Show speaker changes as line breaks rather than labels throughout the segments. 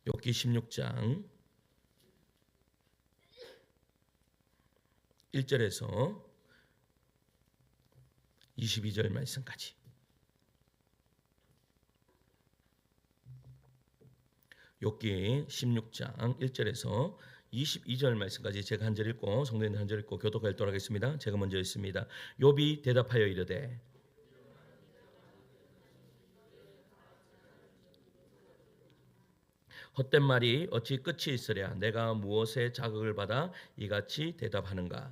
욥기 16장 1절에서 22절 말씀까지. 욥기 16장 1절에서 22절 말씀까지 제가 한 절 읽고 성도님들 한 절 읽고 교독 발도록 하겠습니다. 제가 먼저 읽습니다. 욥이 대답하여 이르되 헛된 말이 어찌 끝이 있으랴. 내가 무엇에 자극을 받아 이같이 대답하는가.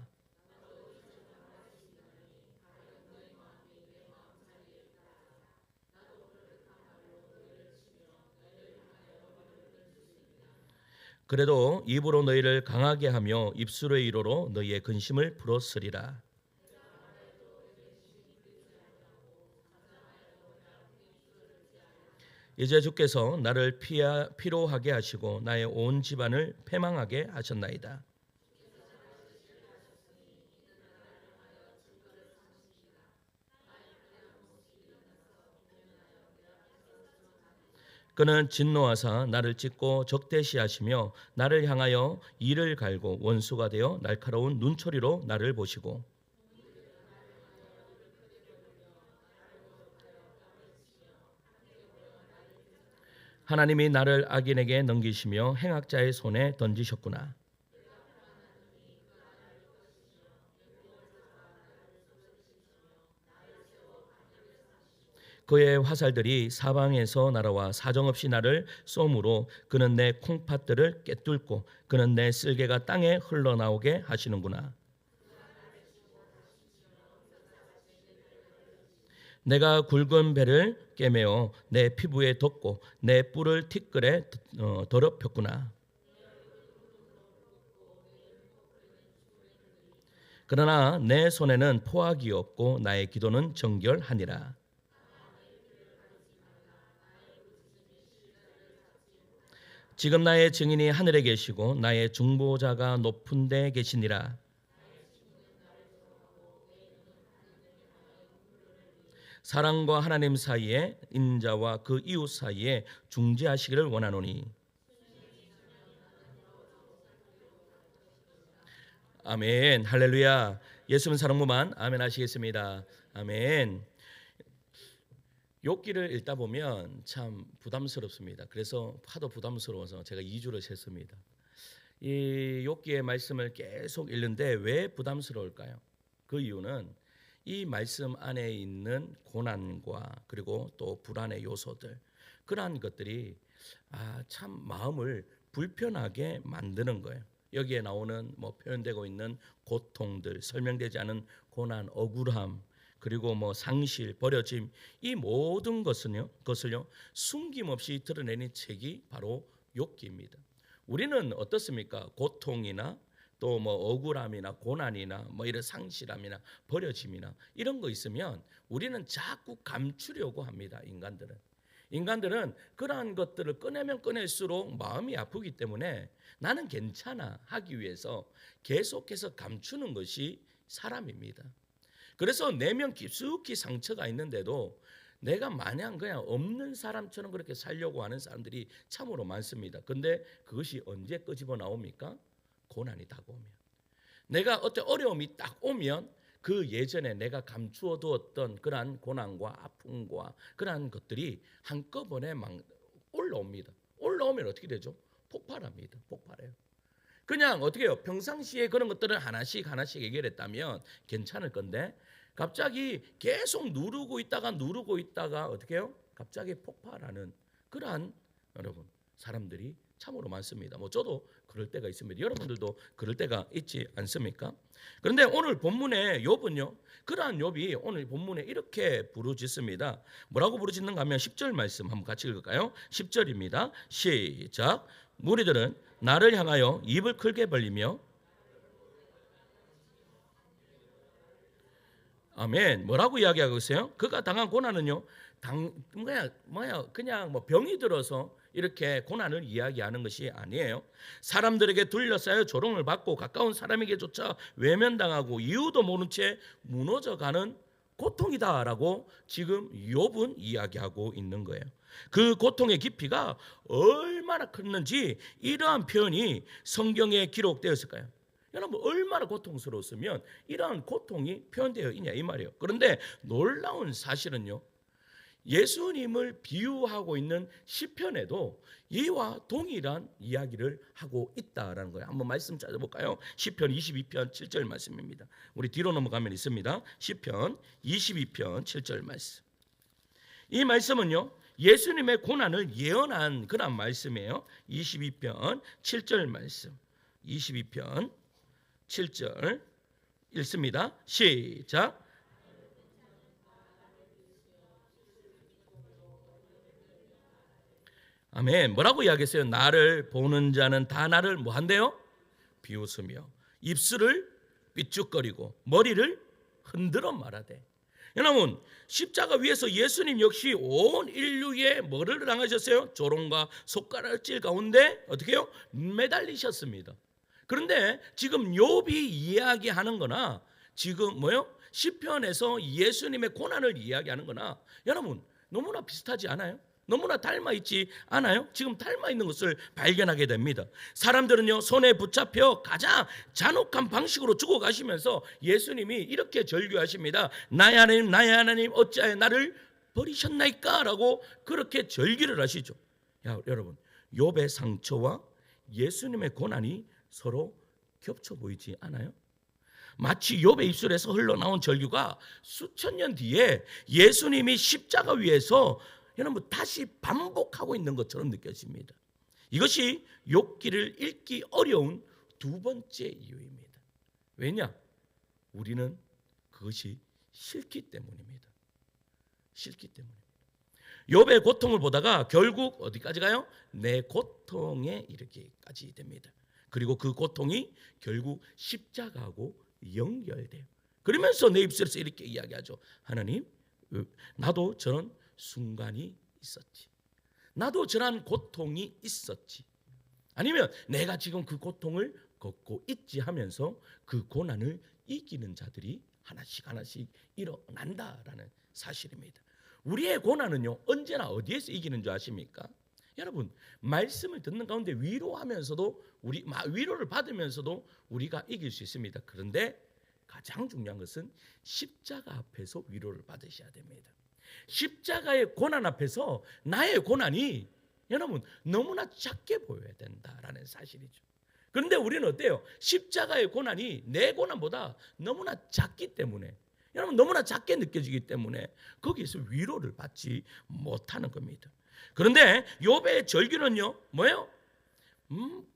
그래도 입으로 너희를 강하게 하며 입술의 위로로 너희의 근심을 풀어쓰리라. 이제 주께서 나를 피로하게 하시고 나의 온 집안을 패망하게 하셨나이다. 그는 진노하사 나를 찢고 적대시하시며 나를 향하여 이를 갈고 원수가 되어 날카로운 눈초리로 나를 보시고 하나님이 나를 악인에게 넘기시며 행악자의 손에 던지셨구나. 그의 화살들이 사방에서 날아와 사정없이 나를 쏘므로 그는 내 콩팥들을 꿰뚫고 그는 내 쓸개가 땅에 흘러나오게 하시는구나. 내가 굵은 배를 꿰매어 내 피부에 덮고 내 뿔을 티끌에 더럽혔구나. 그러나 내 손에는 포악이 없고 나의 기도는 정결하니라. 지금 나의 증인이 하늘에 계시고 나의 중보자가 높은 데 계시니라. 사랑과 하나님 사이에 인자와 그 이웃 사이에 중재하시기를 원하노니. 아멘. 할렐루야. 예수는 사랑무만 아멘 하시겠습니다. 아멘. 욥기를 읽다 보면 참 부담스럽습니다. 그래서 하도 부담스러워서 제가 2주를 셌습니다. 이 욥기의 말씀을 계속 읽는데 왜 부담스러울까요? 그 이유는 이 말씀 안에 있는 고난과 그리고 또 불안의 요소들, 그러한 것들이 참 마음을 불편하게 만드는 거예요. 여기에 나오는 표현되고 있는 고통들, 설명되지 않은 고난, 억울함, 그리고 상실, 버려짐, 이 모든 것을요 숨김없이 드러내는 책이 바로 욥기입니다. 우리는 어떻습니까? 고통이나 또 억울함이나 고난이나 이런 상실함이나 버려짐이나 이런 거 있으면 우리는 자꾸 감추려고 합니다. 인간들은 그러한 것들을 꺼내면 꺼낼수록 마음이 아프기 때문에 나는 괜찮아 하기 위해서 계속해서 감추는 것이 사람입니다. 그래서 내면 깊숙이 상처가 있는데도 내가 마냥 그냥 없는 사람처럼 그렇게 살려고 하는 사람들이 참으로 많습니다. 근데 그것이 언제 끄집어 나옵니까? 고난이 다가오면. 내가 어떤 어려움이 딱 오면 그 예전에 내가 감추어 두었던 그러한 고난과 아픔과 그러한 것들이 한꺼번에 막 올라옵니다. 올라오면 어떻게 되죠? 폭발합니다. 폭발해요. 그냥 어떻게 해요? 평상시에 그런 것들을 하나씩 해결했다면 괜찮을 건데 갑자기 계속 누르고 있다가 어떻게 해요? 갑자기 폭발하는 그러한 여러분 사람들이 참으로 많습니다. 저도 그럴 때가 있습니다. 여러분들도 그럴 때가 있지 않습니까? 그런데 오늘 본문의 욥은요, 그러한 욥이 오늘 본문에 이렇게 부르짖습니다. 뭐라고 부르짖는가 하면 10절 말씀 한번 같이 읽을까요? 10절입니다. 시작. 무리들은 나를 향하여 입을 크게 벌리며 아멘. 뭐라고 이야기하고 있어요? 그가 당한 고난은요, 그냥 병이 들어서 이렇게 고난을 이야기하는 것이 아니에요. 사람들에게 둘러싸여 조롱을 받고 가까운 사람에게조차 외면당하고 이유도 모른 채 무너져가는 고통이다라고 지금 욥은 이야기하고 있는 거예요. 그 고통의 깊이가 얼마나 컸는지 이러한 표현이 성경에 기록되었을까요? 여러분, 얼마나 고통스러웠으면 이러한 고통이 표현되어 있냐 이 말이에요. 그런데 놀라운 사실은요, 예수님을 비유하고 있는 시편에도 이와 동일한 이야기를 하고 있다라는 거예요. 한번 말씀 찾아볼까요? 시편 22편 7절 말씀입니다. 우리 뒤로 넘어가면 있습니다. 시편 22편 7절 말씀. 이 말씀은요, 예수님의 고난을 예언한 그런 말씀이에요. 22편 7절 말씀. 22편 7절 읽습니다. 시작. 아멘. 뭐라고 이야기했어요? 나를 보는 자는 다 나를 뭐 한대요? 비웃으며 입술을 삐죽거리고 머리를 흔들어 말하되. 여러분, 십자가 위에서 예수님 역시 온 인류에 뭐를 당하셨어요? 조롱과 손가락질 가운데 어떻게 해요? 매달리셨습니다. 그런데 지금 욥이 이야기하는 거나 지금 뭐요? 시편에서 예수님의 고난을 이야기하는 거나 여러분 너무나 비슷하지 않아요? 너무나 닮아 있지 않아요? 지금 닮아 있는 것을 발견하게 됩니다. 사람들은요, 손에 붙잡혀 가장 잔혹한 방식으로 죽어가시면서 예수님이 이렇게 절규하십니다. 나의 하나님, 나의 하나님, 어찌하여 나를 버리셨나이까? 라고 그렇게 절규를 하시죠. 여러분, 욥의 상처와 예수님의 고난이 서로 겹쳐 보이지 않아요? 마치 욥의 입술에서 흘러나온 절규가 수천 년 뒤에 예수님이 십자가 위에서 여러분 다시 반복하고 있는 것처럼 느껴집니다. 이것이 욥기를 읽기 어려운 두 번째 이유입니다. 왜냐? 우리는 그것이 싫기 때문입니다. 싫기 때문입니다. 욥의 고통을 보다가 결국 어디까지 가요? 내 고통에 이르기까지 됩니다. 그리고 그 고통이 결국 십자가하고 연결돼요. 그러면서 내 입술에서 이렇게 이야기하죠. 하나님, 나도 저런 순간이 있었지. 나도 저런 고통이 있었지. 아니면 내가 지금 그 고통을 겪고 있지 하면서 그 고난을 이기는 자들이 하나씩 하나씩 일어난다라는 사실입니다. 우리의 고난은요, 언제나 어디에서 이기는 줄 아십니까? 여러분, 말씀을 듣는 가운데 위로하면서도 위로를 받으면서도 우리가 이길 수 있습니다. 그런데 가장 중요한 것은 십자가 앞에서 위로를 받으셔야 됩니다. 십자가의 고난 앞에서 나의 고난이 여러분 너무나 작게 보여야 된다라는 사실이죠. 그런데 우리는 어때요? 십자가의 고난이 내 고난보다 너무나 작기 때문에, 여러분 너무나 작게 느껴지기 때문에 거기에서 위로를 받지 못하는 겁니다. 그런데 욥의 절규는요, 뭐예요?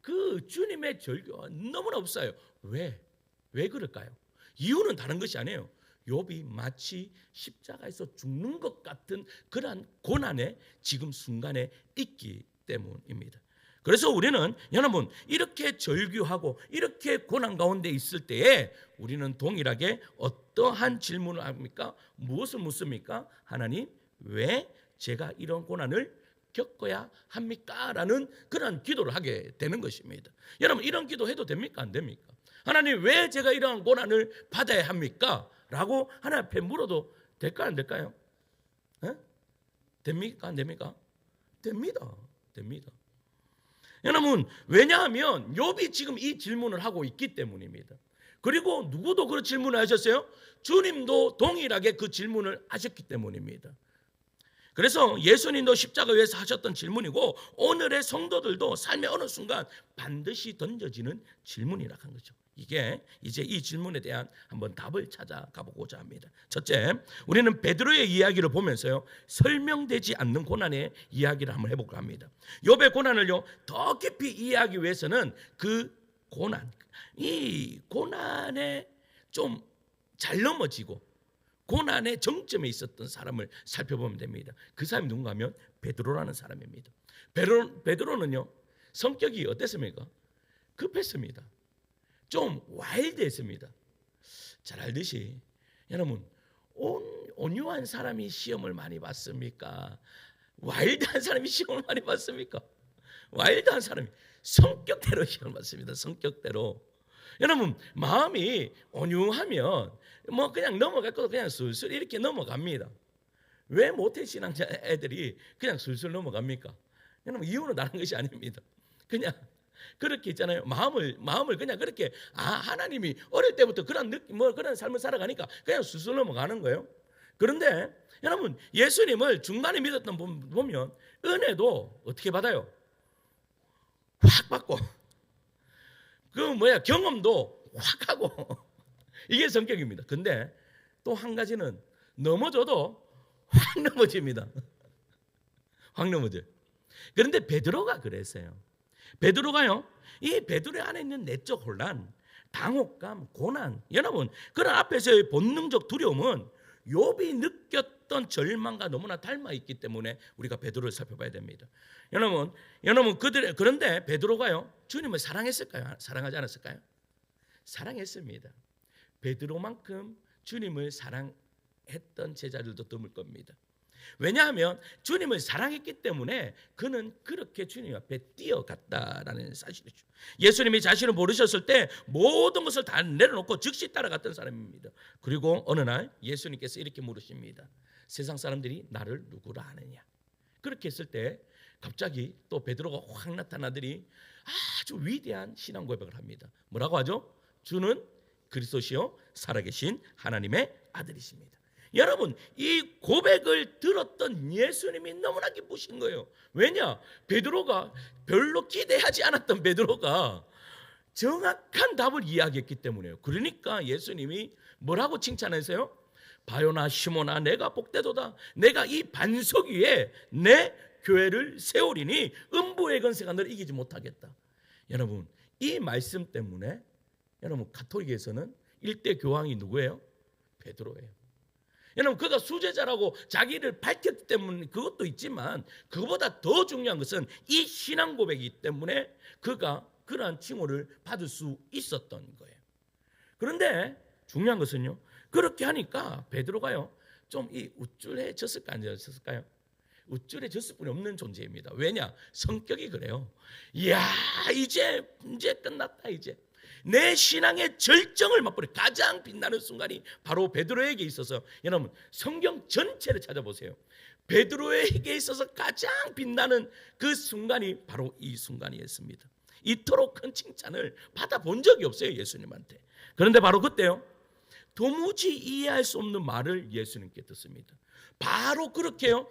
그 주님의 절규가 너무나 없어요. 왜 그럴까요? 이유는 다른 것이 아니에요. 욥이 마치 십자가에서 죽는 것 같은 그러한 고난에 지금 순간에 있기 때문입니다. 그래서 우리는 여러분 이렇게 절규하고 이렇게 고난 가운데 있을 때에 우리는 동일하게 어떠한 질문을 합니까? 무엇을 묻습니까? 하나님, 왜 제가 이런 고난을 겪어야 합니까? 라는 그런 기도를 하게 되는 것입니다. 여러분, 이런 기도 해도 됩니까? 안 됩니까? 하나님, 왜 제가 이러한 고난을 받아야 합니까? 라고 하나님 앞에 물어도 될까 안 될까요? 됩니까? 안 됩니까? 됩니다. 여러분, 왜냐하면 욥이 지금 이 질문을 하고 있기 때문입니다. 그리고 누구도 그런 질문을 하셨어요? 주님도 동일하게 그 질문을 하셨기 때문입니다. 그래서 예수님도 십자가 위에서 하셨던 질문이고 오늘의 성도들도 삶의 어느 순간 반드시 던져지는 질문이라 한 거죠. 이게 이제 이 질문에 대한 한번 답을 찾아가 보고자 합니다. 첫째, 우리는 베드로의 이야기를 보면서요, 설명되지 않는 고난의 이야기를 한번 해볼까 합니다. 욥의 고난을요 더 깊이 이해하기 위해서는 그 고난, 이 고난에 좀 잘 넘어지고 고난의 정점에 있었던 사람을 살펴보면 됩니다. 그 사람이 누군가 하면 베드로라는 사람입니다. 베드로는요 성격이 어땠습니까? 급했습니다. 좀 와일드했습니다. 잘 알듯이 여러분, 온유한 사람이 시험을 많이 받습니까? 와일드한 사람이 시험을 많이 받습니까? 와일드한 사람이 성격대로 시험을 받습니다. 성격대로. 여러분 마음이 온유하면 뭐 그냥 넘어갈 것도 그냥 슬슬 이렇게 넘어갑니다. 왜 모태신앙자 애들이 그냥 슬슬 넘어갑니까? 여러분 이유는 다른 것이 아닙니다. 그냥 그렇게 있잖아요. 마음을 그냥 그렇게 하나님이 어릴 때부터 그런 느낌 뭐 그런 삶을 살아가니까 그냥 슬슬 넘어가는 거예요. 그런데 여러분 예수님을 중간에 믿었던 분 보면 은혜도 어떻게 받아요? 확 받고 경험도 확 하고 이게 성격입니다. 근데 또 한 가지는 넘어져도 확 넘어집니다. 확 넘어져요. 그런데 베드로가 그랬어요. 베드로가요, 이 베드로 안에 있는 내적 혼란, 당혹감, 고난, 여러분 그런 앞에서의 본능적 두려움은 욥이 느꼈던 절망과 너무나 닮아 있기 때문에 우리가 베드로를 살펴봐야 됩니다. 여러분 그런데 베드로가요 주님을 사랑했을까요? 사랑하지 않았을까요? 사랑했습니다. 베드로만큼 주님을 사랑했던 제자들도 드물 겁니다. 왜냐하면 주님을 사랑했기 때문에 그는 그렇게 주님 앞에 뛰어갔다라는 사실이죠. 예수님이 자신을 부르셨을 때 모든 것을 다 내려놓고 즉시 따라갔던 사람입니다. 그리고 어느 날 예수님께서 이렇게 물으십니다. 세상 사람들이 나를 누구라 하느냐? 그렇게 했을 때 갑자기 또 베드로가 확 나타나더니 아주 위대한 신앙 고백을 합니다. 뭐라고 하죠? 주는 그리스도시요 살아계신 하나님의 아들이십니다. 여러분 이 고백을 들었던 예수님이 너무나 기쁘신 거예요. 왜냐? 베드로가 별로 기대하지 않았던 베드로가 정확한 답을 이야기했기 때문에요. 그러니까 예수님이 뭐라고 칭찬하세요? 바요나 시몬아 내가 복되도다. 내가 이 반석 위에 내 교회를 세우리니 음부의 권세가 너를 이기지 못하겠다. 여러분 이 말씀 때문에 여러분 가톨릭에서는 일대 교황이 누구예요? 베드로예요. 여러분 그가 수제자라고 자기를 밝혔기 때문에 그것도 있지만 그보다 더 중요한 것은 이 신앙 고백이기 때문에 그가 그러한 칭호를 받을 수 있었던 거예요. 그런데 중요한 것은요, 그렇게 하니까 베드로가요 좀 이 우쭐해졌을까 안 졌을까요? 우쭐해졌을 뿐이 없는 존재입니다. 왜냐? 성격이 그래요. 이야 이제 끝났다. 이제 내 신앙의 절정을 맛보는 가장 빛나는 순간이 바로 베드로에게 있어서, 여러분 성경 전체를 찾아보세요. 베드로에게 있어서 가장 빛나는 그 순간이 바로 이 순간이었습니다. 이토록 큰 칭찬을 받아본 적이 없어요, 예수님한테. 그런데 바로 그때요, 도무지 이해할 수 없는 말을 예수님께 듣습니다. 바로 그렇게요,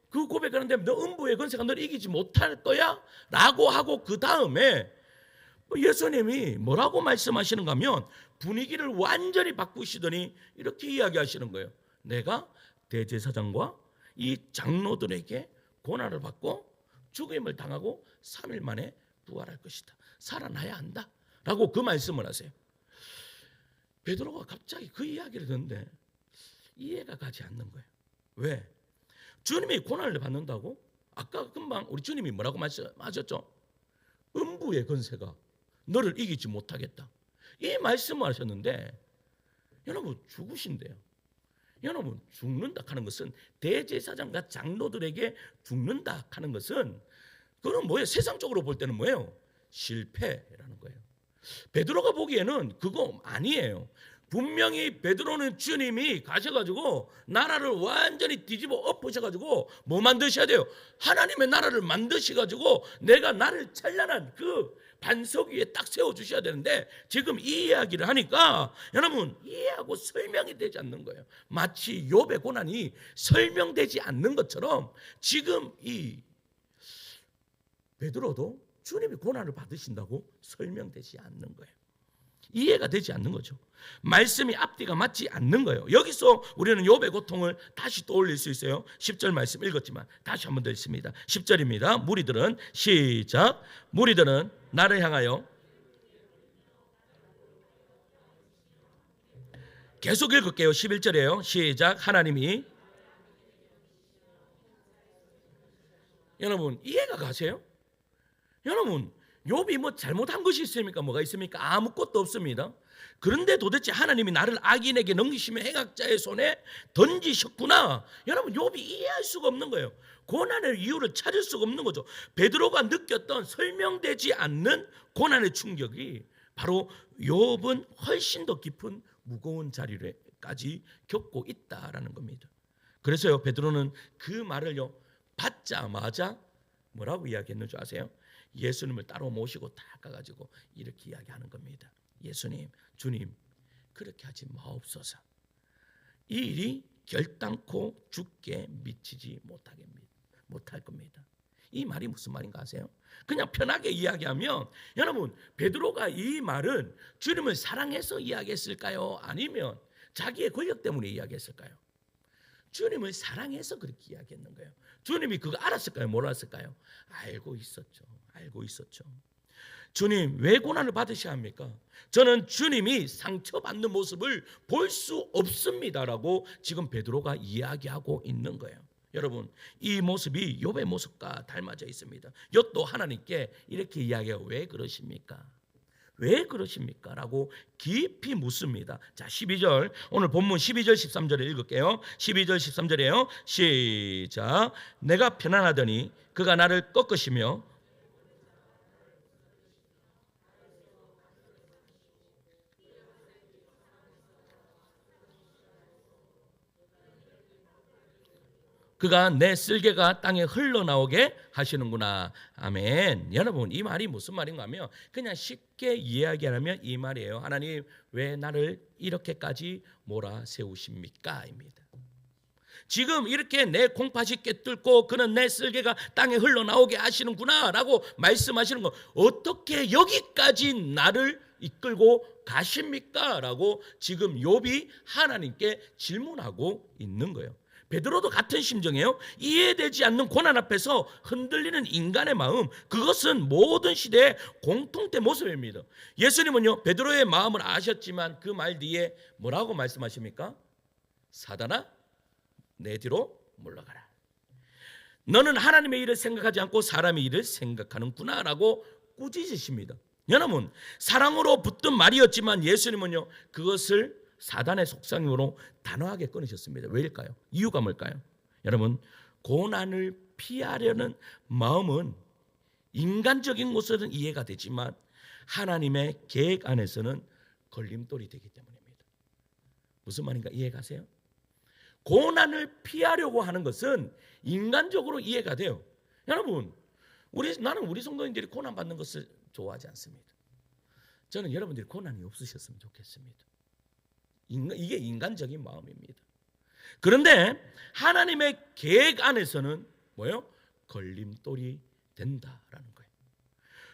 그 고백을 하는데 너 음부의 권세가 너를 이기지 못할 거야? 라고 하고 그 다음에 예수님이 뭐라고 말씀하시는가 하면 분위기를 완전히 바꾸시더니 이렇게 이야기하시는 거예요. 내가 대제사장과 이 장로들에게 고난을 받고 죽임을 당하고 3일 만에 부활할 것이다. 살아나야 한다. 라고 그 말씀을 하세요. 베드로가 갑자기 그 이야기를 듣는데 이해가 가지 않는 거예요. 왜? 주님이 고난을 받는다고? 아까 금방 우리 주님이 뭐라고 말씀하셨죠? 음부의 권세가 너를 이기지 못하겠다. 이 말씀을 하셨는데 여러분 죽으신대요. 여러분 죽는다 하는 것은, 대제사장과 장로들에게 죽는다 하는 것은 그건 뭐예요? 세상적으로 볼 때는 뭐예요? 실패라는 거예요. 베드로가 보기에는 그거 아니에요. 분명히 베드로는 주님이 가셔가지고 나라를 완전히 뒤집어 엎으셔가지고 뭐 만드셔야 돼요? 하나님의 나라를 만드셔가지고 내가 나를 찬란한 그 반석 위에 딱 세워주셔야 되는데, 지금 이 이야기를 하니까 여러분 이해하고 설명이 되지 않는 거예요. 마치 욥의 고난이 설명되지 않는 것처럼 지금 이 베드로도 주님이 고난을 받으신다고 설명되지 않는 거예요. 이해가 되지 않는 거죠. 말씀이 앞뒤가 맞지 않는 거예요. 여기서 우리는 욥의 고통을 다시 떠올릴 수 있어요. 10절 말씀 읽었지만 다시 한번 더 읽습니다. 10절입니다. 무리들은, 시작, 무리들은 나를 향하여, 계속 읽을게요. 11절이에요. 시작, 하나님이, 여러분 이해가 가세요? 여러분 욥이 뭐 잘못한 것이 있습니까? 뭐가 있습니까? 아무것도 없습니다. 그런데 도대체 하나님이 나를 악인에게 넘기시며 행악자의 손에 던지셨구나. 여러분 욥이 이해할 수가 없는 거예요. 고난의 이유를 찾을 수가 없는 거죠. 베드로가 느꼈던 설명되지 않는 고난의 충격이 바로 욥은 훨씬 더 깊은 무거운 자리까지 겪고 있다라는 겁니다. 그래서요, 베드로는 그 말을요 받자마자 뭐라고 이야기했는 줄 아세요? 예수님을 따로 모시고 다 가가지고 이렇게 이야기하는 겁니다. 예수님, 주님, 그렇게 하지 마옵소서. 이 일이 결단코 죽게 미치지 못할 겁니다. 이 말이 무슨 말인가 아세요? 그냥 편하게 이야기하면, 여러분, 베드로가 이 말은 주님을 사랑해서 이야기했을까요? 아니면 자기의 권력 때문에 이야기했을까요? 주님을 사랑해서 그렇게 이야기했는 거예요. 주님이 그거 알았을까요? 몰랐을까요? 알고 있었죠. 주님, 왜 고난을 받으셔야 합니까? 저는 주님이 상처받는 모습을 볼 수 없습니다라고 지금 베드로가 이야기하고 있는 거예요. 여러분, 이 모습이 욥의 모습과 닮아져 있습니다. 욥도 하나님께 이렇게 이야기해요. 왜 그러십니까? 왜 그러십니까? 라고 깊이 묻습니다. 자, 12절, 오늘 본문 12절 13절을 읽을게요. 12절 13절이에요. 시작. 내가 편안하더니 그가 나를 꺾으시며 그가 내 쓸개가 땅에 흘러나오게 하시는구나. 아멘. 여러분, 이 말이 무슨 말인가 하면 그냥 쉽게 이야기하면 이 말이에요. 하나님, 왜 나를 이렇게까지 몰아세우십니까? 입니다. 지금 이렇게 내 콩팥이 꿰뚫고 그는 내 쓸개가 땅에 흘러나오게 하시는구나 라고 말씀하시는 거, 어떻게 여기까지 나를 이끌고 가십니까? 라고 지금 욥이 하나님께 질문하고 있는 거예요. 베드로도 같은 심정이에요. 이해되지 않는 고난 앞에서 흔들리는 인간의 마음, 그것은 모든 시대의 공통된 모습입니다. 예수님은요, 베드로의 마음을 아셨지만 그 말 뒤에 뭐라고 말씀하십니까? 사단아, 내 뒤로 물러가라. 너는 하나님의 일을 생각하지 않고 사람의 일을 생각하는구나 라고 꾸짖으십니다. 여러분, 사랑으로 붙든 말이었지만 예수님은요, 그것을 사단의 속성으로 단호하게 끊으셨습니다. 왜일까요? 이유가 뭘까요? 여러분, 고난을 피하려는 마음은 인간적인 것으로는 이해가 되지만 하나님의 계획 안에서는 걸림돌이 되기 때문입니다. 무슨 말인가 이해가세요? 고난을 피하려고 하는 것은 인간적으로 이해가 돼요. 여러분, 나는 우리 성도님들이 고난 받는 것을 좋아하지 않습니다. 저는 여러분들이 고난이 없으셨으면 좋겠습니다. 이게 인간적인 마음입니다. 그런데 하나님의 계획 안에서는 뭐예요? 걸림돌이 된다라는 거예요.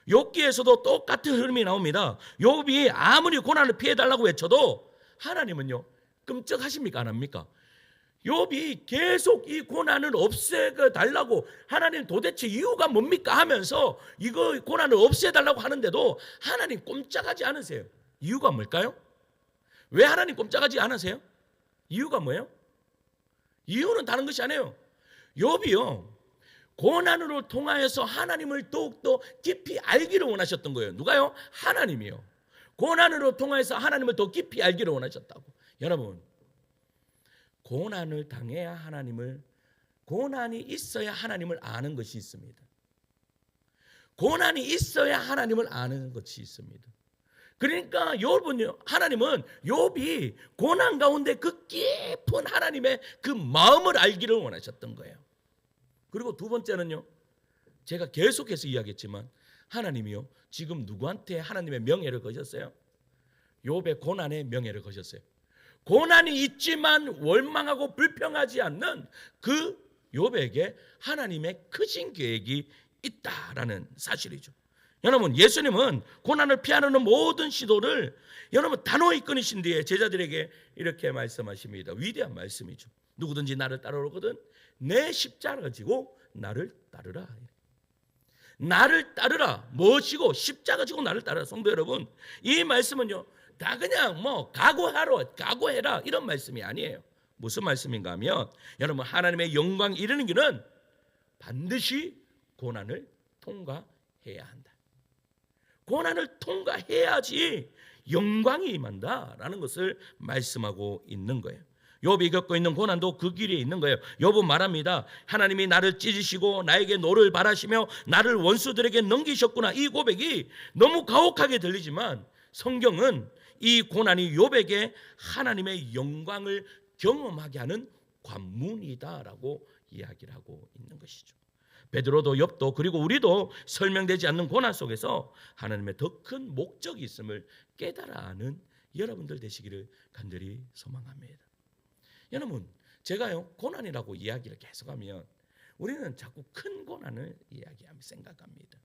욥기에서도 똑같은 흐름이 나옵니다. 욥이 아무리 고난을 피해달라고 외쳐도 하나님은요, 끔찍하십니까? 안 합니까? 욥이 계속 이 고난을 없애달라고, 하나님 도대체 이유가 뭡니까? 하면서 이거 고난을 없애달라고 하는데도 하나님 꼼짝하지 않으세요. 이유가 뭘까요? 왜 하나님 꼼짝하지 않으세요? 이유가 뭐예요? 이유는 다른 것이 아니에요. 욥이요, 고난으로 통하여서 하나님을 더욱더 깊이 알기를 원하셨던 거예요. 누가요? 하나님이요. 고난으로 통하여서 하나님을 더 깊이 알기를 원하셨다고. 여러분, 고난을 당해야 고난이 있어야 하나님을 아는 것이 있습니다. 고난이 있어야 하나님을 아는 것이 있습니다. 그러니까 하나님은 욥이 고난 가운데 그 깊은 하나님의 그 마음을 알기를 원하셨던 거예요. 그리고 두 번째는요, 제가 계속해서 이야기했지만 하나님이요, 지금 누구한테 하나님의 명예를 거셨어요? 욥의 고난의 명예를 거셨어요. 고난이 있지만 원망하고 불평하지 않는 그 욥에게 하나님의 크신 계획이 있다라는 사실이죠. 여러분, 예수님은 고난을 피하려는 모든 시도를 여러분 단호히 끊으신 뒤에 제자들에게 이렇게 말씀하십니다. 위대한 말씀이죠. 누구든지 나를 따르거든 내 십자가를 지고 나를 따르라. 나를 따르라. 무엇이고 십자가 지고 나를 따르라. 성도 여러분, 이 말씀은요, 다 그냥 각오해라 이런 말씀이 아니에요. 무슨 말씀인가 하면, 여러분, 하나님의 영광 이르는 길은 반드시 고난을 통과해야 한다. 고난을 통과해야지 영광이 임한다라는 것을 말씀하고 있는 거예요. 욥이 겪고 있는 고난도 그 길에 있는 거예요. 욥은 말합니다. 하나님이 나를 찢으시고 나에게 노를 바라시며 나를 원수들에게 넘기셨구나. 이 고백이 너무 가혹하게 들리지만 성경은 이 고난이 욥에게 하나님의 영광을 경험하게 하는 관문이다라고 이야기를 하고 있는 것이죠. 베드로도 욥도 그리고 우리도 설명되지 않는 고난 속에서 하나님의 더 큰 목적이 있음을 깨달아 아는 여러분들 되시기를 간절히 소망합니다. 여러분, 제가요 고난이라고 이야기를 계속하면 우리는 자꾸 큰 고난을 이야기하며 생각합니다.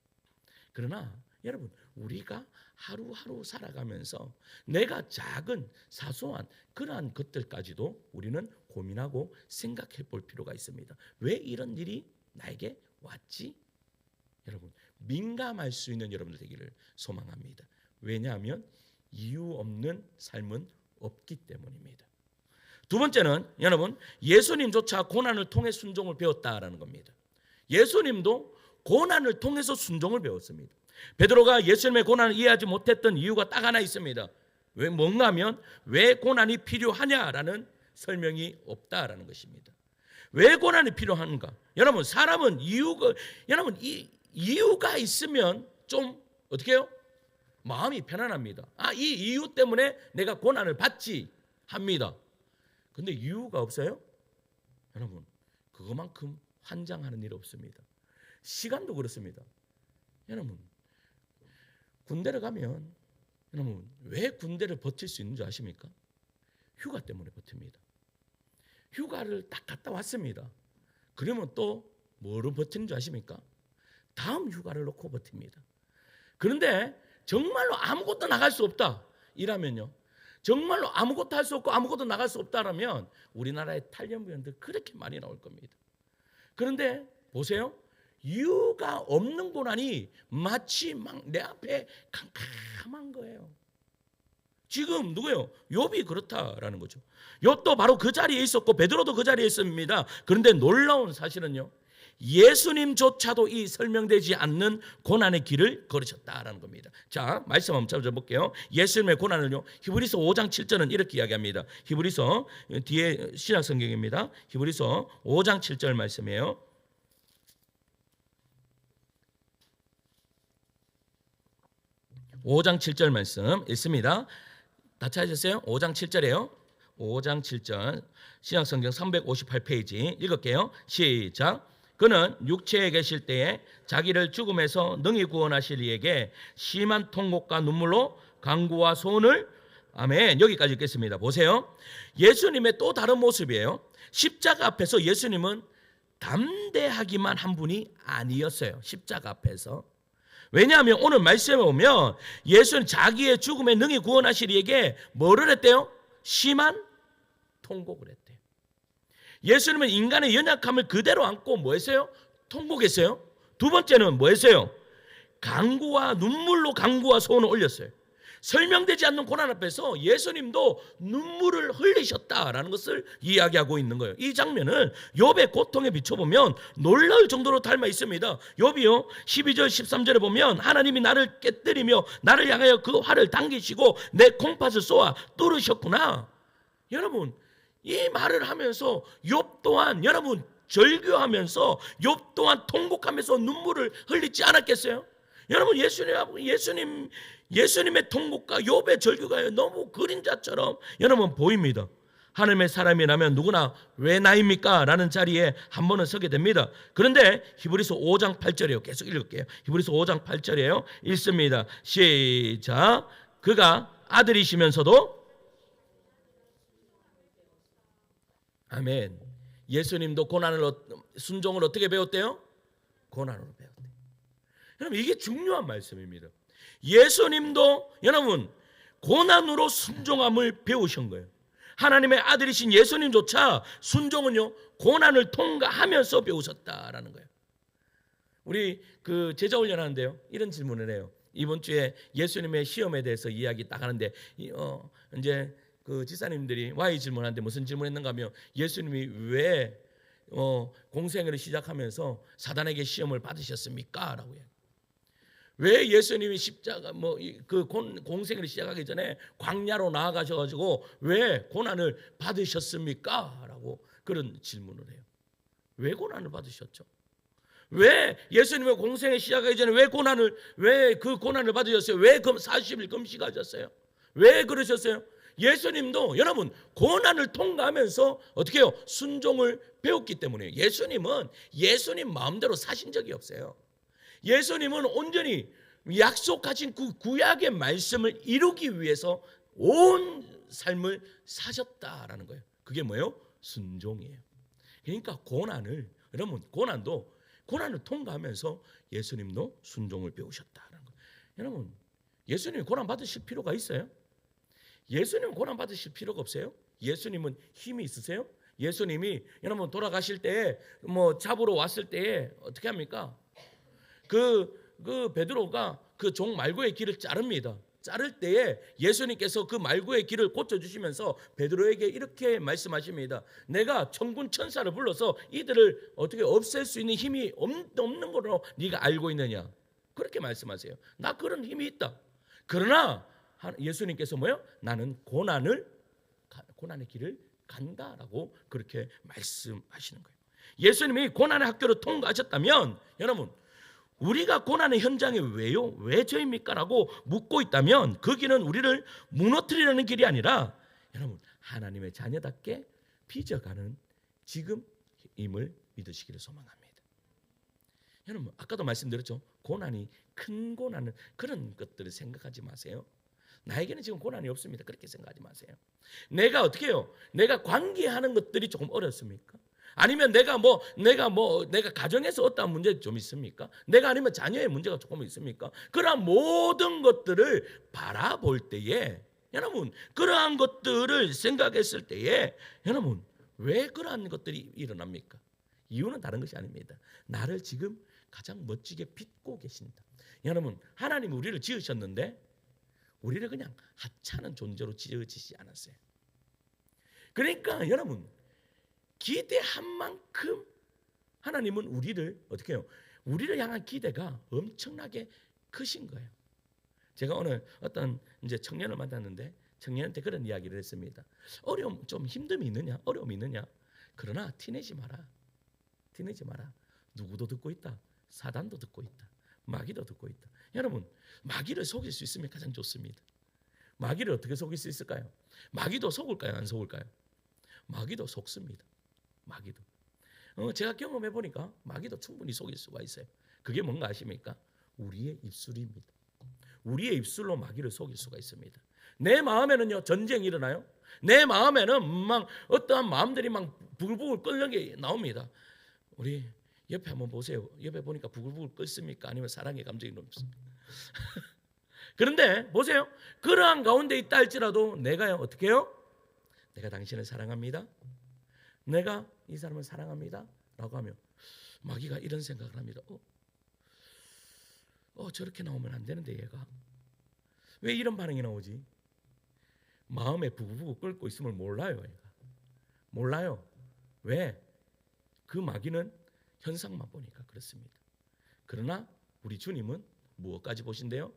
그러나 여러분, 우리가 하루하루 살아가면서 내가 작은 사소한 그러한 것들까지도 우리는 고민하고 생각해 볼 필요가 있습니다. 왜 이런 일이 나에게 왔지? 여러분, 민감할 수 있는 여러분들 되기를 소망합니다. 왜냐하면 이유 없는 삶은 없기 때문입니다. 두 번째는 여러분, 예수님조차 고난을 통해 순종을 배웠다라는 겁니다. 예수님도 고난을 통해서 순종을 배웠습니다. 베드로가 예수님의 고난을 이해하지 못했던 이유가 딱 하나 있습니다. 왜 뭔가 하면 왜 고난이 필요하냐라는 설명이 없다라는 것입니다. 왜 고난이 필요한가? 여러분, 사람은 이유가 있으면 좀 어떻게 해요? 마음이 편안합니다. 이 이유 때문에 내가 고난을 받지 합니다. 근데 이유가 없어요? 여러분, 그것만큼 환장하는 일 없습니다. 시간도 그렇습니다. 여러분, 군대를 가면 여러분 왜 군대를 버틸 수 있는 줄 아십니까? 휴가 때문에 버팁니다. 휴가를 딱 갔다 왔습니다. 그러면 또 뭐로 버티는 줄 아십니까? 다음 휴가를 놓고 버팁니다. 그런데 정말로 아무것도 나갈 수 없다 이라면요, 정말로 아무것도 할 수 없고 아무것도 나갈 수 없다라면 우리나라의 탈영부연들 그렇게 많이 나올 겁니다. 그런데 보세요, 이유가 없는 고난이 마치 막 내 앞에 캄캄한 거예요. 지금 누구요? 욥이 그렇다라는 거죠. 욥도 바로 그 자리에 있었고 베드로도 그 자리에 있습니다. 그런데 놀라운 사실은요, 예수님조차도 이 설명되지 않는 고난의 길을 걸으셨다라는 겁니다. 자, 말씀 한번 찾아볼게요. 예수님의 고난을요, 히브리서 5장 7절은 이렇게 이야기합니다. 히브리서 뒤에 신약 성경입니다. 히브리서 5장 7절 말씀이에요. (5장 7절) 말씀 읽습니다. 다 찾으셨어요? 5장 7절이에요. 5장 7절 신약성경 358페이지 읽을게요. 시작. 그는 육체에 계실 때에 자기를 죽음에서 능히 구원하실 이에게 심한 통곡과 눈물로 간구와 소원을, 아멘. 여기까지 읽겠습니다. 보세요. 예수님의 또 다른 모습이에요. 십자가 앞에서 예수님은 담대하기만 한 분이 아니었어요. 십자가 앞에서. 왜냐하면 오늘 말씀에 보면 예수는 자기의 죽음에 능히 구원하실 이에게 뭐를 했대요? 심한 통곡을 했대요. 예수님은 인간의 연약함을 그대로 안고 뭐 했어요? 통곡했어요. 두 번째는 뭐 했어요? 간구와 눈물로 간구와 소원을 올렸어요. 설명되지 않는 고난 앞에서 예수님도 눈물을 흘리셨다라는 것을 이야기하고 있는 거예요. 이 장면은 욥의 고통에 비춰보면 놀라울 정도로 닮아 있습니다. 욥이요 12절 13절에 보면 하나님이 나를 깨뜨리며 나를 향하여 그 활을 당기시고 내 콩팥을 쏘아 뚫으셨구나. 여러분, 이 말을 하면서 욥 또한 여러분 절규하면서 욥 또한 통곡하면서 눈물을 흘리지 않았겠어요? 여러분, 예수님의 통곡과 욥의 절규가 너무 그림자처럼 여러분 보입니다. 하나님의 사람이라면 누구나 왜 나입니까? 라는 자리에 한 번은 서게 됩니다. 그런데 히브리서 5장 8절이에요. 계속 읽을게요. 히브리서 5장 8절이에요. 읽습니다. 시작. 그가 아들이시면서도, 아멘. 예수님도 순종을 어떻게 배웠대요? 고난으로 배웠대요. 여러분, 이게 중요한 말씀입니다. 예수님도 여러분 고난으로 순종함을 배우신 거예요. 하나님의 아들이신 예수님조차 순종은요 고난을 통과하면서 배우셨다라는 거예요. 우리 그 제자 훈련하는데요 이런 질문을 해요. 이번 주에 예수님의 시험에 대해서 이야기 딱 하는데 이제 그 지사님들이 Y 질문하는데 무슨 질문했는가 하면 예수님이 왜 공생애를 시작하면서 사단에게 시험을 받으셨습니까? 라고 해요. 왜 예수님이 십자가 그 공생애를 시작하기 전에 광야로 나아가셔가지고 왜 고난을 받으셨습니까? 라고 그런 질문을 해요. 왜 고난을 받으셨죠? 왜 예수님의 공생의 시작하기 전에 왜 그 고난을 받으셨어요? 왜 40일 금식하셨어요? 왜 그러셨어요? 예수님도 여러분 고난을 통과하면서 어떻게 해요? 순종을 배웠기 때문이에요. 예수님은 예수님 마음대로 사신 적이 없어요. 예수님은 온전히 약속하신 그 구약의 말씀을 이루기 위해서 온 삶을 사셨다라는 거예요. 그게 뭐예요? 순종이에요. 그러니까 여러분 고난을 통과하면서 예수님도 순종을 배우셨다라는 거예요. 여러분 예수님이 고난 받으실 필요가 있어요? 예수님은 고난 받으실 필요가 없어요? 예수님은 힘이 있으세요? 예수님이 여러분 돌아가실 때 잡으러 왔을 때에 어떻게 합니까? 그 베드로가 그 종 말고의 길을 자릅니다. 자를 때에 예수님께서 그 말고의 길을 고쳐주시면서 베드로에게 이렇게 말씀하십니다. 내가 천군 천사를 불러서 이들을 어떻게 없앨 수 있는 힘이 없는 걸로 네가 알고 있느냐? 그렇게 말씀하세요. 나 그런 힘이 있다. 그러나 예수님께서 뭐요? 나는 고난의 길을 간다라고 그렇게 말씀하시는 거예요. 예수님이 고난의 학교를 통과하셨다면 여러분 우리가 고난의 현장에 왜 저입니까? 라고 묻고 있다면 그 길은 우리를 무너뜨리려는 길이 아니라 여러분 하나님의 자녀답게 빚어가는 지금임을 믿으시기를 소망합니다. 여러분 아까도 말씀드렸죠. 큰 고난은 그런 것들을 생각하지 마세요. 나에게는 지금 고난이 없습니다. 그렇게 생각하지 마세요. 내가 어떻게 해요? 내가 관계하는 것들이 조금 어렵습니까? 아니면 내가 가정에서 어떠한 문제 좀 있습니까? 내가 아니면 자녀의 문제가 조금 있습니까? 그러한 모든 것들을 바라볼 때에 여러분 그러한 것들을 생각했을 때에 여러분 왜 그러한 것들이 일어납니까? 이유는 다른 것이 아닙니다. 나를 지금 가장 멋지게 빚고 계신다. 여러분 하나님 우리를 지으셨는데 우리를 그냥 하찮은 존재로 지으시지 않았어요. 그러니까 여러분 기대한 만큼 하나님은 우리를 어떻게 해요? 우리를 향한 기대가 엄청나게 크신 거예요. 제가 오늘 어떤 이제 청년을 만났는데 청년한테 그런 이야기를 했습니다. 좀 힘듦이 있느냐? 어려움이 있느냐? 그러나 티내지 마라. 누구도 듣고 있다. 사단도 듣고 있다. 마귀도 듣고 있다. 여러분 마귀를 속일 수 있으면 가장 좋습니다. 마귀를 어떻게 속일 수 있을까요? 마귀도 속을까요? 안 속을까요? 마귀도 속습니다. 제가 경험해 보니까 마귀도 충분히 속일 수가 있어요. 그게 뭔가 아십니까? 우리의 입술입니다. 우리의 입술로 마귀를 속일 수가 있습니다. 내 마음에는요 전쟁이 일어나요. 내 마음에는 막 어떠한 마음들이 막 부글부글 끓는 게 나옵니다. 우리 옆에 한번 보세요. 옆에 보니까 부글부글 끓습니까? 아니면 사랑의 감정이 넘습니까? 그런데 보세요. 그러한 가운데 있다 할지라도 내가요 어떻게 해요? 내가 당신을 사랑합니다. 내가 이 사람을 사랑합니다 라고 하면 마귀가 이런 생각을 합니다. 저렇게 나오면 안 되는데 얘가 왜 이런 반응이 나오지? 마음에 부글부글 끓고 있음을 몰라요. 얘가 몰라요. 왜? 그 마귀는 현상만 보니까 그렇습니다. 그러나 우리 주님은 무엇까지 보신대요?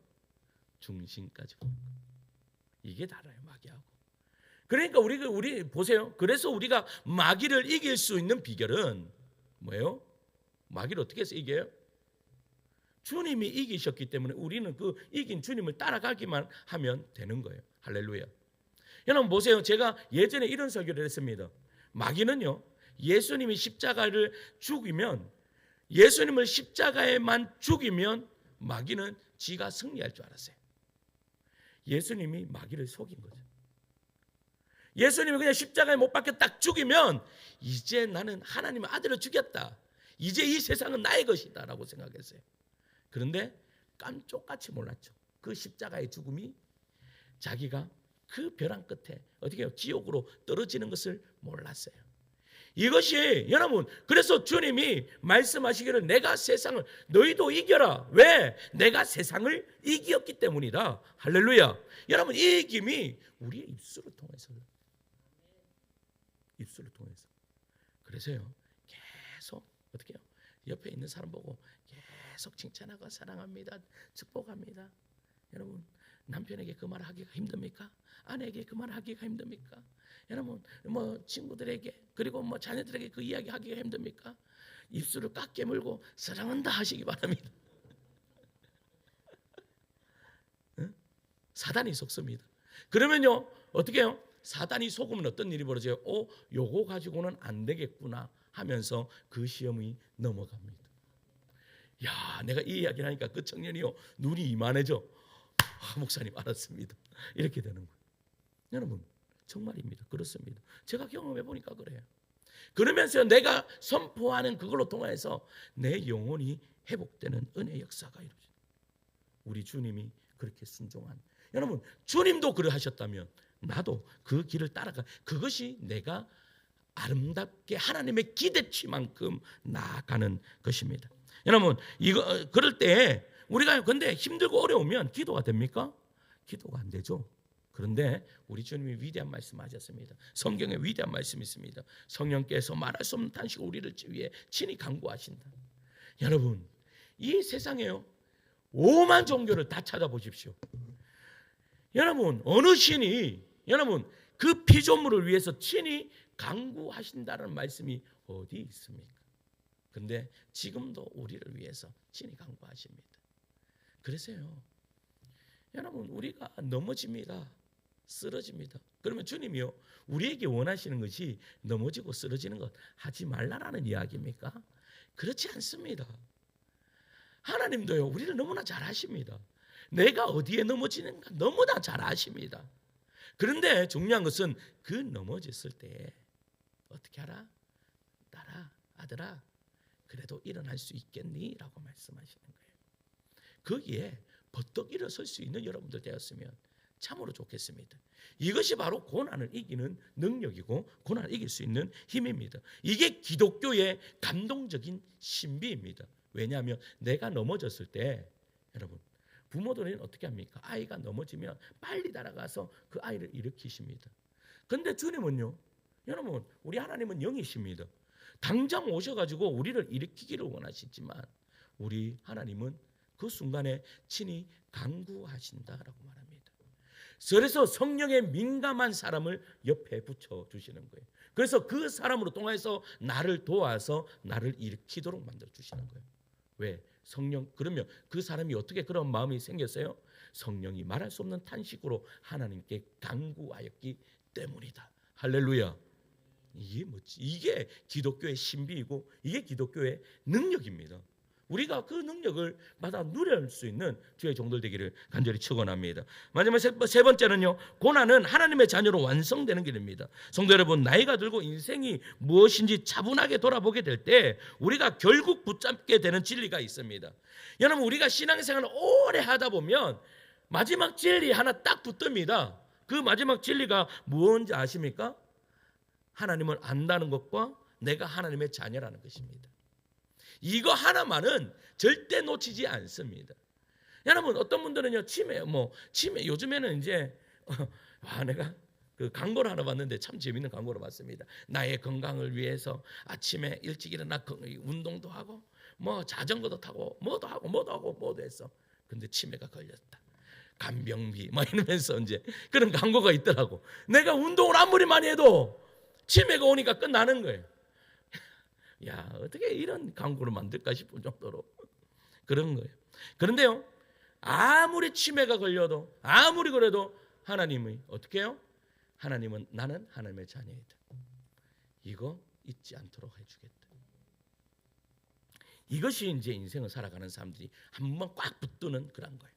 중심까지 보는 거예요. 이게 달라요 마귀하고. 그러니까 우리 보세요. 그래서 우리가 마귀를 이길 수 있는 비결은 뭐예요? 마귀를 어떻게 해서 이겨요? 주님이 이기셨기 때문에 우리는 그 이긴 주님을 따라가기만 하면 되는 거예요. 할렐루야. 여러분 보세요. 제가 예전에 이런 설교를 했습니다. 마귀는요 예수님이 십자가를 죽이면 예수님을 십자가에만 죽이면 마귀는 지가 승리할 줄 알았어요. 예수님이 마귀를 속인 거죠. 예수님이 그냥 십자가에 못 박혀 딱 죽이면 이제 나는 하나님의 아들을 죽였다. 이제 이 세상은 나의 것이다 라고 생각했어요. 그런데 깜짝같이 몰랐죠. 그 십자가의 죽음이 자기가 그 벼랑 끝에 어떻게 해요? 지옥으로 떨어지는 것을 몰랐어요. 이것이 여러분 그래서 주님이 말씀하시기를 내가 세상을 너희도 이겨라. 왜? 내가 세상을 이기었기 때문이다. 할렐루야. 여러분 이 이김이 우리의 입술을 통해서 그래서요 계속 어떻게 해요? 옆에 있는 사람 보고 계속 칭찬하고 사랑합니다. 축복합니다. 여러분 남편에게 그 말 하기가 힘듭니까? 아내에게 그 말 하기가 힘듭니까? 여러분 친구들에게 그리고 자녀들에게 그 이야기 하기가 힘듭니까? 입술을 꽉 깨물고 사랑한다 하시기 바랍니다. 사단이 속습니다. 그러면요 어떻게 해요? 사단이 속으면 어떤 일이 벌어져요? 요거 가지고는 안 되겠구나 하면서 그 시험이 넘어갑니다. 야, 내가 이 이야기를 하니까 그 청년이요 눈이 이만해져. 목사님 알았습니다. 이렇게 되는 거예요. 여러분 정말입니다. 그렇습니다. 제가 경험해 보니까 그래요. 그러면서 내가 선포하는 그걸로 통해서 내 영혼이 회복되는 은혜 역사가 이루어져요. 우리 주님이 그렇게 순종한, 여러분 주님도 그러하셨다면 나도 그 길을 따라가, 그것이 내가 아름답게 하나님의 기대치만큼 나아가는 것입니다. 여러분 이거 그럴 때 우리가 근데 힘들고 어려우면 기도가 됩니까? 기도가 안 되죠. 그런데 우리 주님이 위대한 말씀 하셨습니다. 성경에 위대한 말씀이 있습니다. 성령께서 말할 수 없는 탄식을 우리를 위해 친히 간구하신다. 여러분 이 세상에요 5만 종교를 다 찾아보십시오. 여러분 어느 신이 여러분 그 피조물을 위해서 친히 간구하신다는 말씀이 어디 있습니까? 근데 지금도 우리를 위해서 친히 간구하십니다. 그래서요 여러분 우리가 넘어집니다. 쓰러집니다. 그러면 주님이요 우리에게 원하시는 것이 넘어지고 쓰러지는 것 하지 말라라는 이야기입니까? 그렇지 않습니다. 하나님도요 우리를 너무나 잘 아십니다. 내가 어디에 넘어지는가 너무나 잘 아십니다. 그런데 중요한 것은 그 넘어졌을 때 어떻게 하라? 딸아 아들아 그래도 일어날 수 있겠니? 라고 말씀하시는 거예요. 거기에 버떡 일어설 수 있는 여러분들 되었으면 참으로 좋겠습니다. 이것이 바로 고난을 이기는 능력이고 고난을 이길 수 있는 힘입니다. 이게 기독교의 감동적인 신비입니다. 왜냐하면 내가 넘어졌을 때 여러분 부모들은 어떻게 합니까? 아이가 넘어지면 빨리 날아가서 그 아이를 일으키십니다. 그런데 주님은요 여러분 우리 하나님은 영이십니다. 당장 오셔가지고 우리를 일으키기를 원하시지만 우리 하나님은 그 순간에 친히 간구하신다라고 말합니다. 그래서 성령에 민감한 사람을 옆에 붙여주시는 거예요. 그래서 그 사람으로 통해서 나를 도와서 나를 일으키도록 만들어주시는 거예요. 왜? 성령, 그러면 그 사람이 어떻게 그런 마음이 생겼어요? 성령이 말할 수 없는 탄식으로 하나님께 간구하였기 때문이다. 할렐루야. 이게 뭐지? 이게 기독교의 신비이고 이게 기독교의 능력입니다. 우리가 그 능력을 받아 누릴 수 있는 주의 종들 되기를 간절히 축원합니다. 마지막 세 번째는요. 고난은 하나님의 자녀로 완성되는 길입니다. 성도 여러분 나이가 들고 인생이 무엇인지 차분하게 돌아보게 될 때 우리가 결국 붙잡게 되는 진리가 있습니다. 여러분 우리가 신앙생활을 오래 하다 보면 마지막 진리 하나 딱 붙듭니다. 그 마지막 진리가 무엇인지 아십니까? 하나님을 안다는 것과 내가 하나님의 자녀라는 것입니다. 이거 하나만은 절대 놓치지 않습니다. 여러분 어떤 분들은요 치매 요즘에는 이제 내가 그 광고를 하나 봤는데 참 재밌는 광고를 봤습니다. 나의 건강을 위해서 아침에 일찍 일어나 운동도 하고 뭐 자전거도 타고 뭐도 했어. 근데 치매가 걸렸다. 간병비 이러면서 이제 그런 광고가 있더라고. 내가 운동을 아무리 많이 해도 치매가 오니까 끝나는 거예요. 야 어떻게 이런 광고를 만들까 싶을 정도로 그런 거예요. 그런데요 아무리 치매가 걸려도 아무리 그래도 하나님이 어떻게 해요? 하나님은 나는 하나님의 자녀이다. 이거 잊지 않도록 해주겠다. 이것이 이제 인생을 살아가는 사람들이 한번 꽉 붙드는 그런 거예요.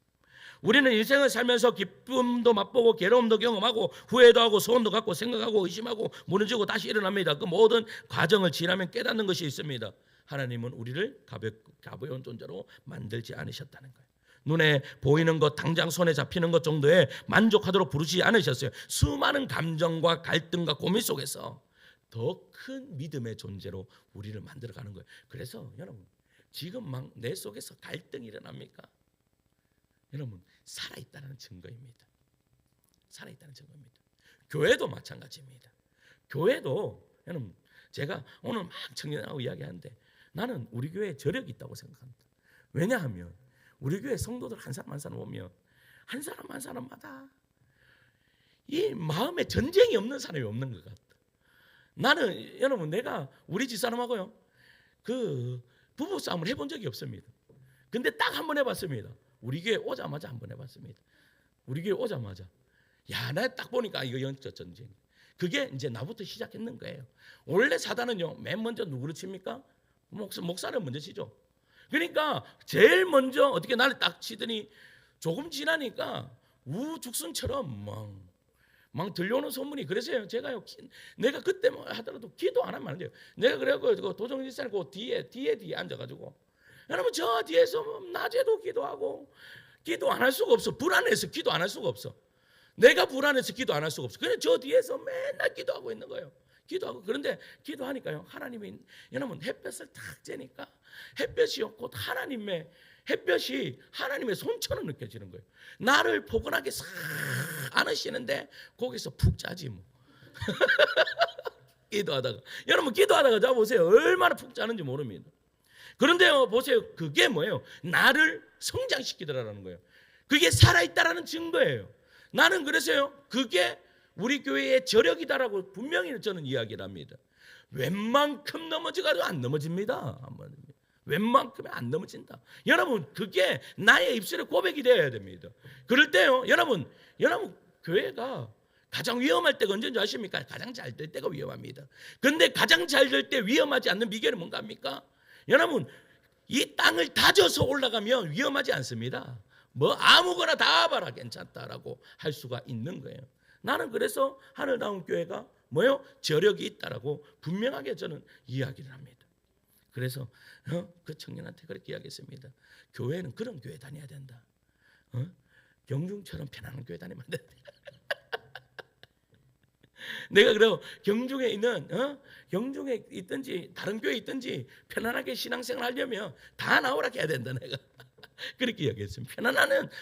우리는 인생을 살면서 기쁨도 맛보고 괴로움도 경험하고 후회도 하고 소원도 갖고 생각하고 의심하고 무너지고 다시 일어납니다. 그 모든 과정을 지나면 깨닫는 것이 있습니다. 하나님은 우리를 가벼운 존재로 만들지 않으셨다는 거예요. 눈에 보이는 것 당장 손에 잡히는 것 정도에 만족하도록 부르시지 않으셨어요. 수많은 감정과 갈등과 고민 속에서 더 큰 믿음의 존재로 우리를 만들어가는 거예요. 그래서 여러분 지금 막 내 속에서 갈등이 일어납니까? 여러분 살아있다는 증거입니다. 살아있다는 증거입니다. 교회도 마찬가지입니다. 교회도 여러분 제가 오늘 막 청년하고 이야기하는데 나는 우리 교회에 저력이 있다고 생각합니다. 왜냐하면 우리 교회 성도들 한 사람 한 사람 보면 한 사람 한 사람마다 이 마음에 전쟁이 없는 사람이 없는 것 같다. 나는 여러분 내가 우리 집사람하고요 그 부부 싸움을 해본 적이 없습니다. 근데 딱 한 번 해봤습니다. 우리 교회 오자마자 한 번 해봤습니다. 우리 교회 오자마자 야, 나 딱 보니까 이거 영적 전쟁. 그게 이제 나부터 시작했는 거예요. 원래 사단은요, 맨 먼저 누구를 칩니까? 목사를 먼저 치죠. 그러니까 제일 먼저 어떻게 나를 딱 치더니 조금 지나니까 우죽순처럼 막 들려오는 소문이. 그래서요, 제가요, 내가 그때 하더라도 기도 안 하면 안 돼요. 내가 그래갖고 도정지사님 그 뒤에 앉아가지고, 여러분 저 뒤에서 낮에도 기도하고 기도 안 할 수가 없어. 불안해서 기도 안 할 수가 없어. 내가 불안해서 기도 안 할 수가 없어. 그냥 저 뒤에서 맨날 기도하고 있는 거예요. 기도하고. 그런데 기도하니까요, 하나님이, 여러분 햇볕을 탁 쬐니까 햇볕이 곧 햇볕이 하나님의 손처럼 느껴지는 거예요. 나를 포근하게 싹 안으시는데 거기서 푹 짜지 뭐. 기도하다가, 여러분 기도하다가 자 보세요, 얼마나 푹 짜는지 모릅니다. 그런데요, 보세요, 그게 뭐예요? 나를 성장시키더라는 거예요. 그게 살아있다라는 증거예요. 나는 그래서요, 그게 우리 교회의 저력이다라고 분명히 저는 이야기를 합니다. 웬만큼 넘어져가지고 안 넘어집니다. 웬만큼은 안 넘어진다. 여러분 그게 나의 입술의 고백이 되어야 됩니다. 그럴 때요, 여러분 교회가 가장 위험할 때가 언제인지 아십니까? 가장 잘 될 때가 위험합니다. 그런데 가장 잘 될 때 위험하지 않는 비결은 뭔가 합니까? 여러분 이 땅을 다져서 올라가면 위험하지 않습니다. 뭐 아무거나 다 봐라 괜찮다라고 할 수가 있는 거예요. 나는 그래서 하늘다운 교회가 뭐요? 저력이 있다라고 분명하게 저는 이야기를 합니다. 그래서 그 청년한테 그렇게 이야기했습니다. 교회는 그런 교회 다녀야 된다. 경중처럼 편안한 교회 다니면 안 된다. 내가 그래요, 경중에 있든지 다른 교회에 있든지 편안하게 신앙생활 하려면 다 나오라 해야 된다. 내가 그렇게 이야기했습니다.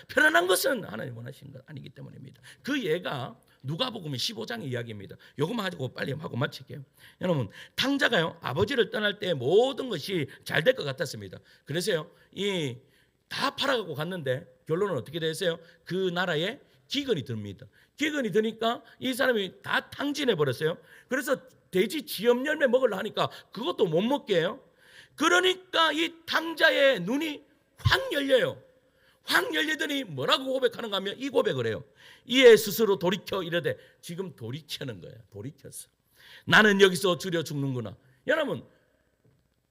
편안한 것은 하나님 원하시는 것 아니기 때문입니다. 그 예가 누가복음 15장의 이야기입니다. 요것만 가지고 빨리 하고 마칠게요. 여러분 탕자가요, 아버지를 떠날 때 모든 것이 잘 될 것 같았습니다. 그래서요, 다 팔아가고 갔는데 결론은 어떻게 됐어요? 그 나라에 기근이 듭니다. 기근이 드니까 이 사람이 다 탕진해 버렸어요. 그래서 돼지 지엽 열매 먹으려 하니까 그것도 못 먹게 해요. 그러니까 이 탕자의 눈이 확 열려요. 확 열리더니 뭐라고 고백하는가 하면 이 고백을 해요. 이에 스스로 돌이켜 이르되, 지금 돌이켜는 거야. 돌이켰어. 나는 여기서 줄여 죽는구나. 여러분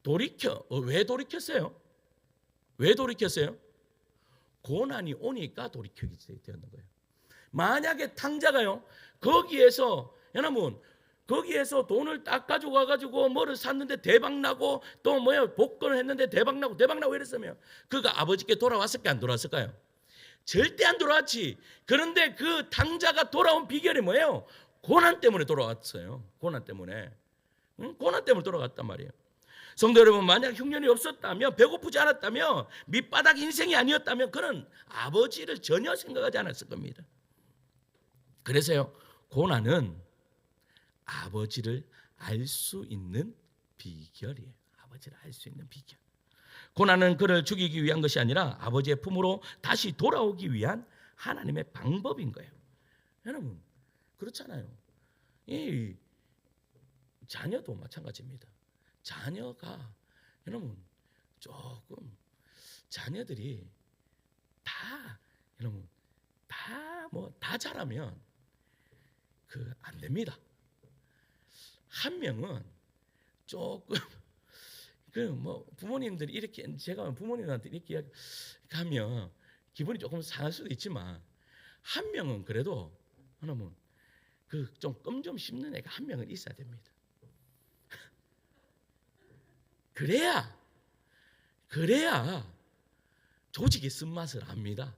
왜 돌이켰어요? 왜 돌이켰어요? 고난이 오니까 돌이키게 되었는 거예요. 만약에 탕자가요, 거기에서 돈을 딱 가지고 와가지고 뭐를 샀는데 대박나고 또 복권을 했는데 대박나고 이랬으면 그가 아버지께 돌아왔을까 안 돌아왔을까요? 절대 안 돌아왔지. 그런데 그 탕자가 돌아온 비결이 뭐예요? 고난 때문에 돌아왔어요. 고난 때문에 돌아갔단 말이에요. 성도 여러분, 만약 흉년이 없었다면, 배고프지 않았다면, 밑바닥 인생이 아니었다면 그는 아버지를 전혀 생각하지 않았을 겁니다. 그래서요, 고난은 아버지를 알 수 있는 비결이에요. 아버지를 알 수 있는 비결. 고난은 그를 죽이기 위한 것이 아니라 아버지의 품으로 다시 돌아오기 위한 하나님의 방법인 거예요. 여러분 그렇잖아요. 이 자녀도 마찬가지입니다. 자녀가, 여러분 조금 자녀들이 다 잘하면 안 됩니다. 한 명은 조금 부모님들이 이렇게, 제가 부모님한테 이렇게 이야기하면 기분이 조금 상할 수도 있지만, 한 명은 그래도 여러분 좀 껌 좀 씹는 애가 한 명은 있어야 됩니다. 그래야 조직의 쓴맛을 압니다.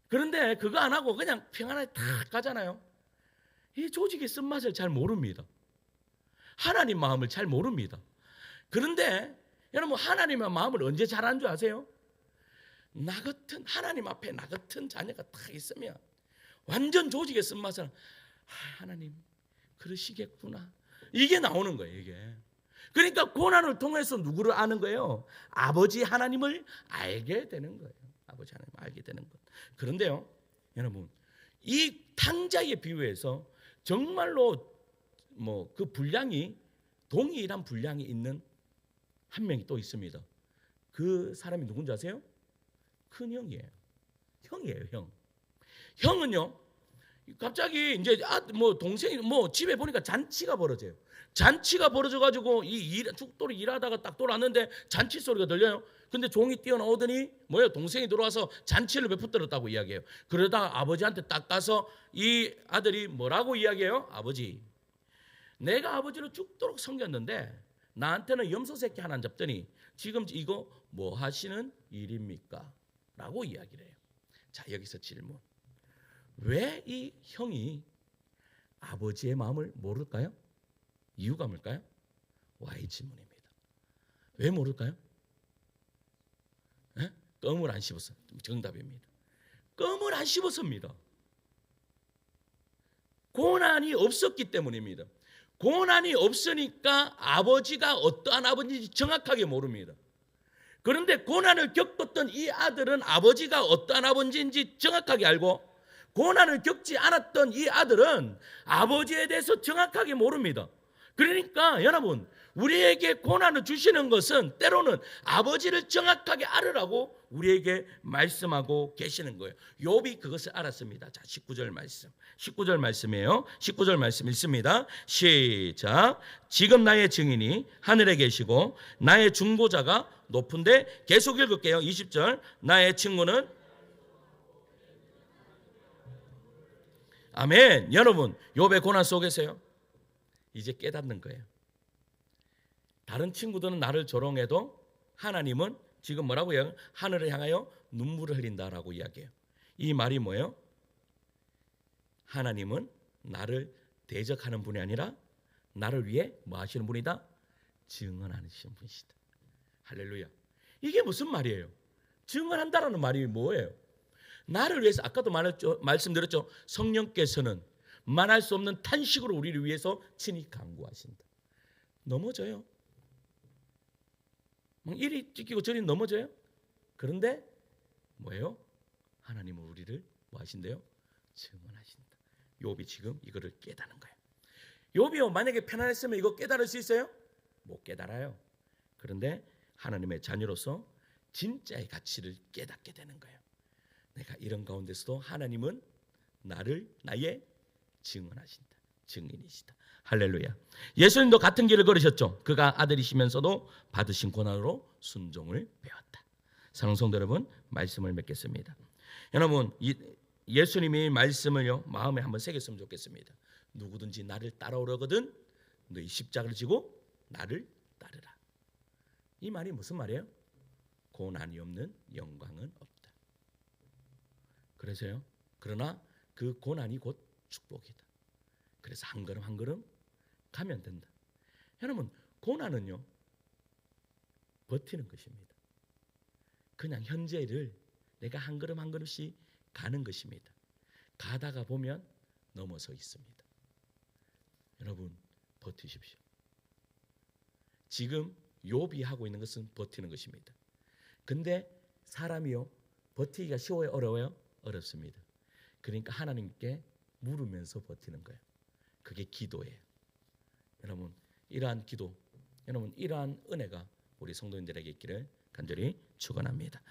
그런데 그거 안 하고 그냥 평안하게 다 가잖아요. 이 조직의 쓴맛을 잘 모릅니다. 하나님 마음을 잘 모릅니다. 그런데 여러분 하나님의 마음을 언제 잘 아는 줄 아세요? 하나님 앞에 나 같은 자녀가 딱 있으면 완전 조직의 쓴맛을, 하나님 그러시겠구나, 이게 나오는 거예요. 이게. 그러니까 고난을 통해서 누구를 아는 거예요? 아버지 하나님을 알게 되는 거예요. 아버지 하나님을 알게 되는 것. 그런데요, 여러분 이 탕자의 비유에서 정말로 그 분량이 동일한 분량이 있는 한 명이 또 있습니다. 그 사람이 누군지 아세요? 큰 형이에요. 형이에요, 형. 형은요, 갑자기 이제 뭐 동생이 뭐 집에 보니까 잔치가 벌어져요. 잔치가 벌어져가지고 죽도록 일하다가 딱 돌아왔는데 잔치 소리가 들려요. 근데 종이 뛰어나오더니 뭐예요? 동생이 들어와서 잔치를 베풀었다고 이야기해요. 그러다가 아버지한테 딱 가서 이 아들이 뭐라고 이야기해요? 아버지, 내가 아버지를 죽도록 섬겼는데 나한테는 염소 새끼 하나 잡더니 지금 이거 뭐 하시는 일입니까? 라고 이야기를 해요. 자, 여기서 질문. 왜 이 형이 아버지의 마음을 모를까요? 이유가 뭘까요? Why 질문입니다. 왜 모를까요? 에? 껌을 안 씹었어. 정답입니다. 껌을 안 씹었습니다. 고난이 없었기 때문입니다. 고난이 없으니까 아버지가 어떠한 아버지인지 정확하게 모릅니다. 그런데 고난을 겪었던 이 아들은 아버지가 어떠한 아버지인지 정확하게 알고, 고난을 겪지 않았던 이 아들은 아버지에 대해서 정확하게 모릅니다. 그러니까 여러분, 우리에게 고난을 주시는 것은 때로는 아버지를 정확하게 알으라고 우리에게 말씀하고 계시는 거예요. 욥이 그것을 알았습니다. 자, 19절 말씀. 19절 말씀이에요. 19절 말씀 읽습니다. 시작. 지금 나의 증인이 하늘에 계시고 나의 중보자가 높은데, 계속 읽을게요. 20절. 나의 친구는, 아멘. 여러분, 욥의 고난 속에서요, 이제 깨닫는 거예요. 다른 친구들은 나를 조롱해도 하나님은 지금 뭐라고 해요? 하늘을 향하여 눈물을 흘린다라고 이야기해요. 이 말이 뭐예요? 하나님은 나를 대적하는 분이 아니라 나를 위해 뭐 하시는 분이다? 증언하시는 분이시다. 할렐루야. 이게 무슨 말이에요? 증언한다라는 말이 뭐예요? 나를 위해서, 아까도 말씀드렸죠. 성령께서는 말할 수 없는 탄식으로 우리를 위해서 친히 간구하신다. 넘어져요. 막 이리 찢기고 저리 넘어져요. 그런데 뭐예요? 하나님은 우리를 뭐 하신대요? 증언하신다. 욥이 지금 이거를 깨닫는 거예요. 욥이요, 만약에 편안했으면 이거 깨달을 수 있어요? 못 깨달아요. 그런데 하나님의 자녀로서 진짜의 가치를 깨닫게 되는 거예요. 내가 이런 가운데서도 하나님은 나의 증언하신다. 증인이시다. 할렐루야. 예수님도 같은 길을 걸으셨죠. 그가 아들이시면서도 받으신 고난으로 순종을 배웠다. 사랑하는 성도 여러분, 말씀을 맺겠습니다. 여러분, 예수님이 말씀을요, 마음에 한번 새겼으면 좋겠습니다. 누구든지 나를 따라오려거든 너희 십자가를 지고 나를 따르라. 이 말이 무슨 말이에요? 고난이 없는 영광은 없다. 그래서요, 그러나 그 고난이 곧 축복이다. 그래서 한 걸음 한 걸음 가면 된다. 여러분, 고난은요, 버티는 것입니다. 그냥 현재를 내가 한 걸음 한 걸음씩 가는 것입니다. 가다가 보면 넘어서 있습니다. 여러분, 버티십시오. 지금 욥이 하고 있는 것은 버티는 것입니다. 근데 사람이요, 버티기가 쉬워요, 어려워요? 어렵습니다. 그러니까 하나님께 물으면서 버티는 거예요. 그게 기도예요. 여러분, 이러한 기도, 여러분, 이러한 은혜가 우리 성도님들에게 있기를 간절히 축원합니다.